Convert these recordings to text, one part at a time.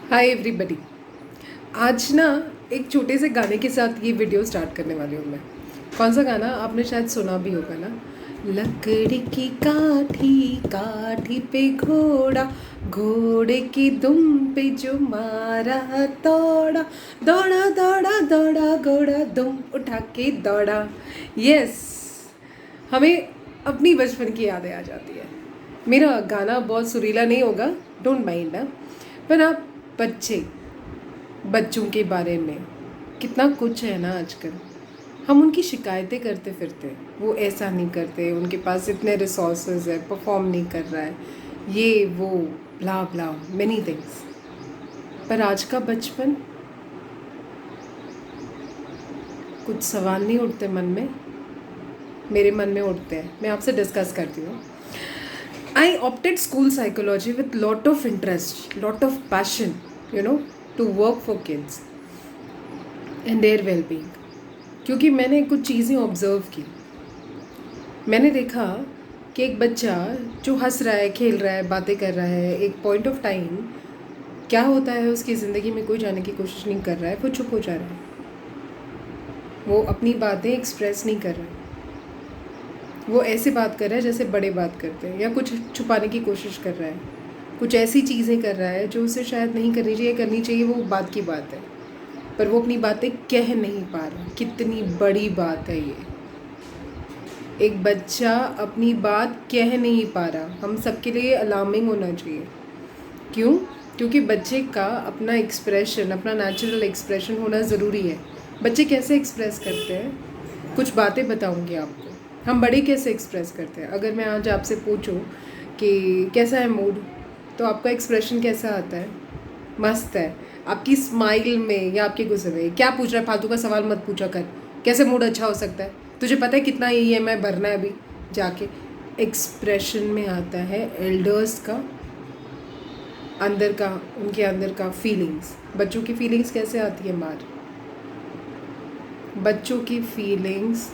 हाय everybody. आज ना एक छोटे से गाने के साथ ये वीडियो स्टार्ट करने वाली हूँ मैं। कौन सा गाना आपने शायद सुना भी होगा ना। लकड़ी की काठी काठी पे घोड़ा, घोड़े की दुम पे जो मारा दौड़ा, दौड़ा दौड़ा दौड़ा घोड़ा दुम उठा के दौड़ा। यस, हमें अपनी बचपन की यादें आ जाती है। मेरा गाना बहुत सुरीला नहीं होगा, डोंट माइंड ना, पर आप बच्चों के बारे में कितना कुछ है ना आजकल। हम उनकी शिकायतें करते फिरते, वो ऐसा नहीं करते, उनके पास इतने रिसोर्सेज है, परफॉर्म नहीं कर रहा है, ये वो ब्ला ब्ला मेनी थिंग्स। पर आज का बचपन, कुछ सवाल नहीं उठते मन में, मेरे मन में उठते हैं। मैं आपसे डिस्कस करती हूँ। I opted school psychology with lot of interest, lot of passion, to work for kids and their well-being. क्योंकि मैंने कुछ चीज़ें ऑब्ज़र्व की। मैंने देखा कि एक बच्चा जो हंस रहा है, खेल रहा है, बातें कर रहा है, एक पॉइंट ऑफ टाइम क्या होता है उसकी ज़िंदगी में कोई जाने की कोशिश नहीं कर रहा है, वो चुप हो जा रहा है, वो अपनी बातें एक्सप्रेस नहीं कर रहा है, वो ऐसे बात कर रहा है जैसे बड़े बात करते हैं, या कुछ छुपाने की कोशिश कर रहा है, कुछ ऐसी चीज़ें कर रहा है जो उसे शायद नहीं करनी चाहिए, वो बात की बात है, पर वो अपनी बातें कह नहीं पा रहा। कितनी बड़ी बात है ये, एक बच्चा अपनी बात कह नहीं पा रहा। हम सबके लिए अलार्मिंग होना चाहिए। क्यों? क्योंकि बच्चे का अपना एक्सप्रेशन, अपना नेचुरल एक्सप्रेशन होना ज़रूरी है। बच्चे कैसे एक्सप्रेस करते हैं, कुछ बातें बताऊंगी आपको। हम बड़े कैसे एक्सप्रेस करते हैं। अगर मैं आज आपसे पूछूं कि कैसा है मूड, तो आपका एक्सप्रेशन कैसा आता है? मस्त है। आपकी स्माइल में या आपके गुस्से में? क्या पूछ रहा है, फालतू का सवाल मत पूछा कर। कैसे मूड अच्छा हो सकता है? तुझे पता है कितना EMI भरना है अभी जाके? एक्सप्रेशन में आता है एल्डर्स का अंदर का, उनके अंदर का फीलिंग्स। बच्चों की फीलिंग्स कैसे आती है बाहर? बच्चों की फीलिंग्स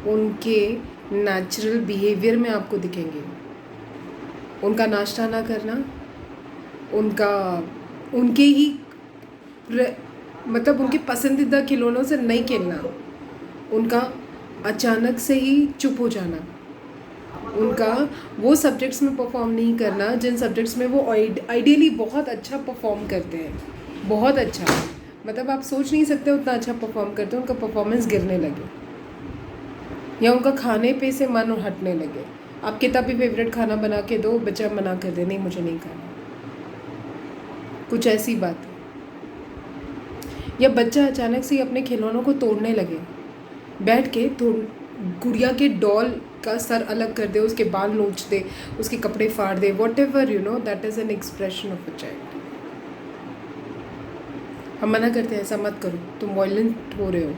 उनके नेचुरल बिहेवियर में आपको दिखेंगे। उनका नाश्ता ना करना, उनके ही मतलब उनके पसंदीदा खिलौनों से नहीं खेलना, उनका अचानक से ही चुप हो जाना, उनका वो सब्जेक्ट्स में परफॉर्म नहीं करना जिन सब्जेक्ट्स में वो आइडियली बहुत अच्छा परफॉर्म करते हैं। बहुत अच्छा, मतलब आप सोच नहीं सकते उतना अच्छा परफॉर्म करते हैं, उनका परफॉर्मेंस गिरने लगे, या उनका खाने पे से मन हटने लगे। आप कितना भी फेवरेट खाना बना के दो, बच्चा मना कर दे, नहीं मुझे नहीं खाना, कुछ ऐसी बात है। या बच्चा अचानक से अपने खिलौनों को तोड़ने लगे, बैठ के गुड़िया के डॉल का सर अलग कर दे, उसके बाल नोच दे, उसके कपड़े फाड़ दे, whatever, that is an expression of a child. हम मना करते हैं ऐसा मत करो, तुम वायलेंट हो रहे हो।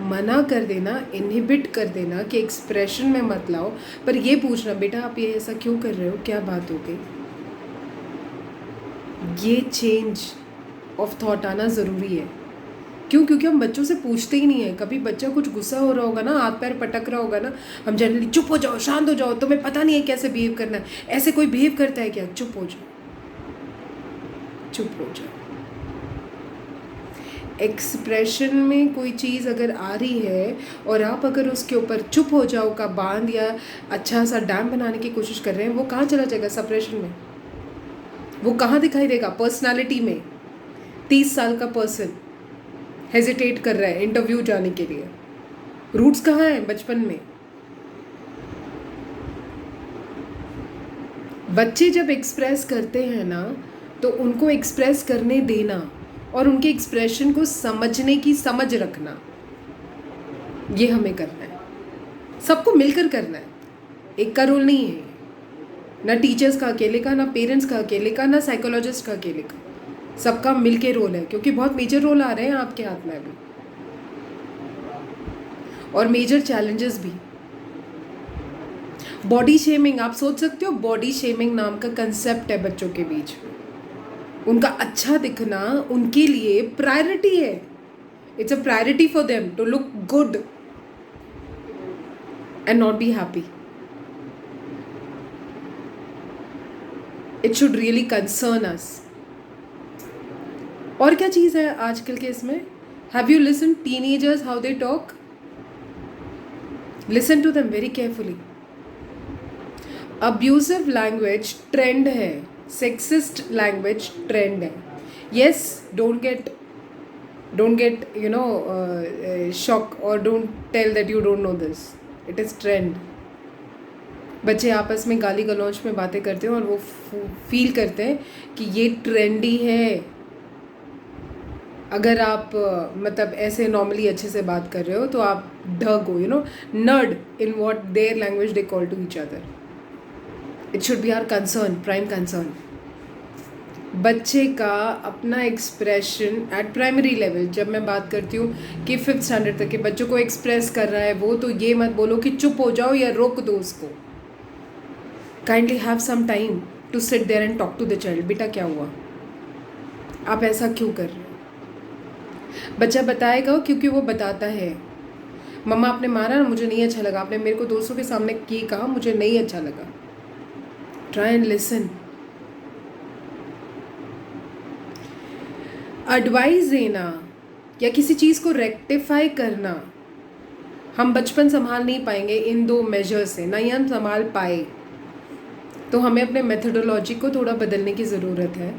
मना कर देना, इनहिबिट कर देना कि एक्सप्रेशन में मत लाओ, पर ये पूछना बेटा आप ये ऐसा क्यों कर रहे हो, क्या बात हो गई। ये चेंज ऑफ थॉट आना ज़रूरी है। क्यों? क्योंकि हम बच्चों से पूछते ही नहीं है। कभी बच्चा कुछ गुस्सा हो रहा होगा ना, हाथ पैर पटक रहा होगा ना, हम जनरली चुप हो जाओ, शांत हो जाओ, तुम्हें पता नहीं है कैसे बिहेव करना है, ऐसे कोई बिहेव करता है क्या, चुप हो जाओ, चुप हो जाओ। एक्सप्रेशन में कोई चीज़ अगर आ रही है और आप अगर उसके ऊपर चुप हो जाओ का बांध या अच्छा सा डैम बनाने की कोशिश कर रहे हैं, वो कहाँ चला जाएगा? सप्रेशन में। वो कहाँ दिखाई देगा? पर्सनालिटी में। 30 साल का पर्सन हेजिटेट कर रहा है इंटरव्यू जाने के लिए, रूट्स कहाँ हैं? बचपन में। बच्चे जब एक्सप्रेस करते हैं ना, तो उनको एक्सप्रेस करने देना और उनके एक्सप्रेशन को समझने की समझ रखना, ये हमें करना है। सबको मिलकर करना है, एक का रोल नहीं है। ना टीचर्स का अकेले का, ना पेरेंट्स का अकेले का, ना साइकोलॉजिस्ट का अकेले का, सबका मिलके रोल है। क्योंकि बहुत मेजर रोल आ रहे हैं आपके हाथ में अभी, और मेजर चैलेंजेस भी। बॉडी शेमिंग, आप सोच सकते हो, बॉडी शेमिंग नाम का कंसेप्ट है बच्चों के बीच में। उनका अच्छा दिखना उनके लिए प्रायोरिटी है। It's a priority for them to look good and not be happy. It should really concern us. और क्या चीज़ है आजकल के इसमें? Have you listen teenagers how they talk? Listen to them very carefully. Abusive language trend है, sexist language trend है. Yes, don't get shock or don't tell that you don't know this. It is trend. बच्चे आपस में गाली गलौज में बातें करते हैं और वो फील करते हैं कि ये ट्रेंडी है. अगर आप मतलब ऐसे नॉर्मली अच्छे से बात कर रहे हो तो आप ढग हो, nerd in what their language they call to each other. It should be our concern, prime concern. बच्चे का अपना एक्सप्रेशन एट प्राइमरी लेवल, जब मैं बात करती हूँ कि 5th स्टैंडर्ड तक के बच्चों को एक्सप्रेस कर रहा है वो, तो ये मत बोलो कि चुप हो जाओ या रोक दो उसको. Kindly have some time to sit there and talk to the child. बेटा क्या हुआ, आप ऐसा क्यों कर रहे हो? बच्चा बताएगा क्योंकि वो बताता है. मम्मा आपने मारा ना, मुझे नहीं अच्छा लगा. आपने मेरे को दोस्तों के सामने ये कहा, मुझे नहीं अच्छा लगा. Try and listen. एडवाइस देना या किसी चीज़ को रेक्टिफाई करना हम बचपन संभाल नहीं पाएंगे इन 2 मेजर से, नहीं हम संभाल पाए. तो हमें अपने मेथडोलॉजी को थोड़ा बदलने की ज़रूरत है.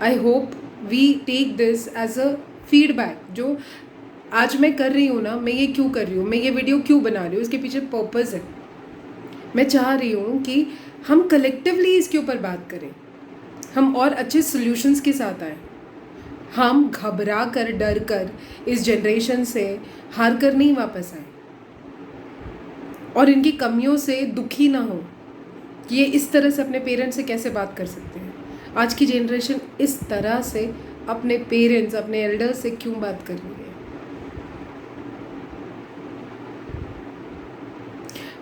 I hope we take this as a feedback. जो आज मैं कर रही हूँ ना, मैं ये क्यों कर रही हूँ, मैं ये वीडियो क्यों बना रही हूँ, इसके पीछे पर्पज़ है. मैं चाह रही हूँ कि हम कलेक्टिवली इसके ऊपर बात करें, हम और अच्छे सॉल्यूशंस के साथ आएँ. हम घबरा कर, डर कर इस जनरेशन से हार कर नहीं वापस आए और इनकी कमियों से दुखी ना हो कि ये इस तरह से अपने पेरेंट्स से कैसे बात कर सकते हैं. आज की जनरेशन इस तरह से अपने पेरेंट्स, अपने एल्डर्स से क्यों बात कर रही है?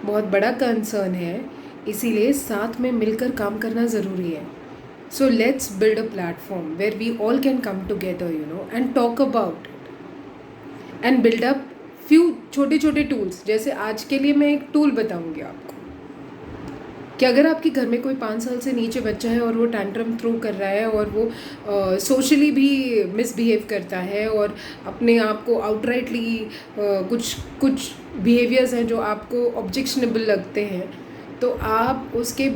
बहुत बड़ा कंसर्न है, इसीलिए साथ में मिलकर काम करना ज़रूरी है. So let's build a platform where we all can come together, and talk about it and build up few छोटे छोटे टूल्स. जैसे आज के लिए मैं एक टूल बताऊंगी आपको कि अगर आपके घर में कोई 5 साल से नीचे बच्चा है और वो टैंट्रम थ्रो कर रहा है और वो सोशली भी मिसबिहेव करता है और अपने आप को आउटराइटली कुछ बिहेवियर्स हैं जो आपको ऑब्जेक्शनेबल लगते हैं, तो आप उसके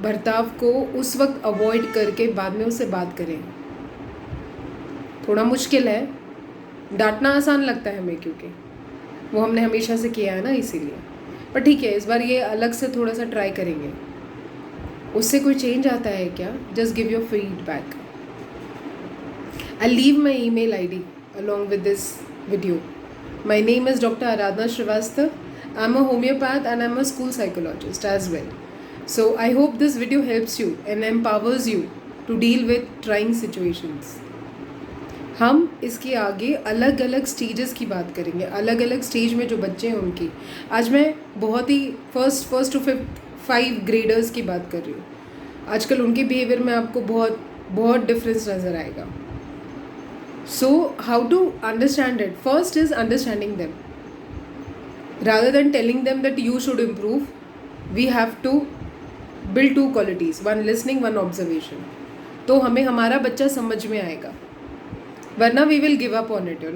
बर्ताव को उस वक्त अवॉइड करके बाद में उससे बात करें. थोड़ा मुश्किल है, डांटना आसान लगता है हमें क्योंकि वो हमने हमेशा से किया है ना, इसीलिए. पर ठीक है, इस बार ये अलग से थोड़ा सा ट्राई करेंगे. उससे कोई चेंज आता है क्या? Just give your feedback. I leave my email ID along with this video. My name is Dr. Aradhana Srivastava. I'm a homeopath and I'm a school psychologist as well. So I hope this video helps you and empowers you to deal with trying situations. हम इसके आगे अलग अलग stages की बात करेंगे, अलग अलग स्टेज में जो बच्चे हैं उनकी. आज मैं बहुत ही फर्स्ट टू 5 ग्रेडर्स की बात कर रही हूँ. आजकल उनके बिहेवियर में आपको बहुत बहुत डिफरेंस नज़र आएगा. So how to understand it? First is understanding them. Rather than telling them that you should improve, we have to build 2 qualities, 1 listening, 1 observation. तो हमें हमारा बच्चा समझ में आएगा, वरना we will give up on it.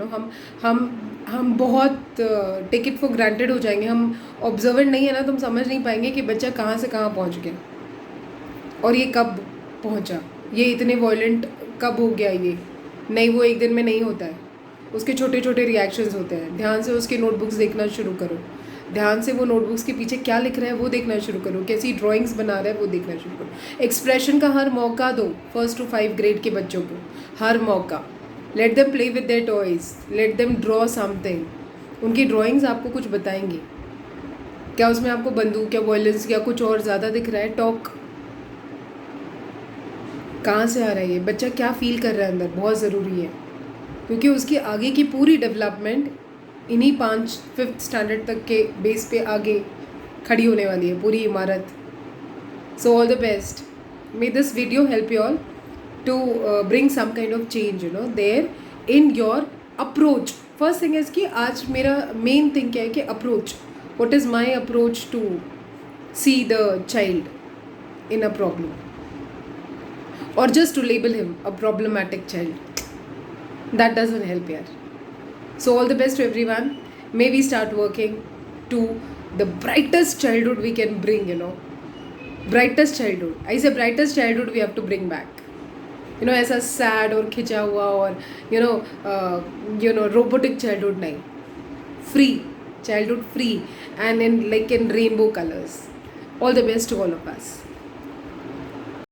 हम बहुत टेक इट फॉर ग्रांटेड हो जाएंगे. हम ऑब्जर्वेंट नहीं है ना, तो हम समझ नहीं पाएंगे कि बच्चा कहाँ से कहाँ पहुँच गया और ये कब पहुँचा, ये इतने वॉयलेंट कब हो गया. ये नहीं, वो एक दिन में नहीं होता है. उसके छोटे छोटे रिएक्शंस होते हैं. ध्यान से उसके नोटबुक्स देखना शुरू करो. ध्यान से वो नोटबुक्स के पीछे क्या लिख रहा है वो देखना शुरू करो. कैसी ड्राइंग्स बना रहा है वो देखना शुरू करो. एक्सप्रेशन का हर मौका दो 1st to 5 ग्रेड के बच्चों को, हर मौका. Let them play with their toys, let them draw something. उनकी ड्राइंग्स आपको कुछ बताएंगी. क्या उसमें आपको बंदूक या वायलेंस या कुछ और ज़्यादा दिख रहा है? टॉक. कहाँ से आ रहा है ये बच्चा, क्या फील कर रहा है अंदर, बहुत ज़रूरी है. क्योंकि उसकी आगे की पूरी डेवलपमेंट इन्हीं 5th स्टैंडर्ड तक के बेस पे आगे खड़ी होने वाली है पूरी इमारत. So all the best. May this video help you all to bring some kind of change there in your approach. First thing is कि आज मेरा मेन थिंग क्या है कि approach. What is my approach to see the child in a problem, or just to label him a problematic child. That doesn't help here. So all the best to everyone. May we start working to the brightest childhood we can bring, brightest childhood. I say brightest childhood we have to bring back. ऐसा sad और खिंचा हुआ और robotic childhood नहीं. Free childhood, free, and in rainbow colors. All the best to all of us.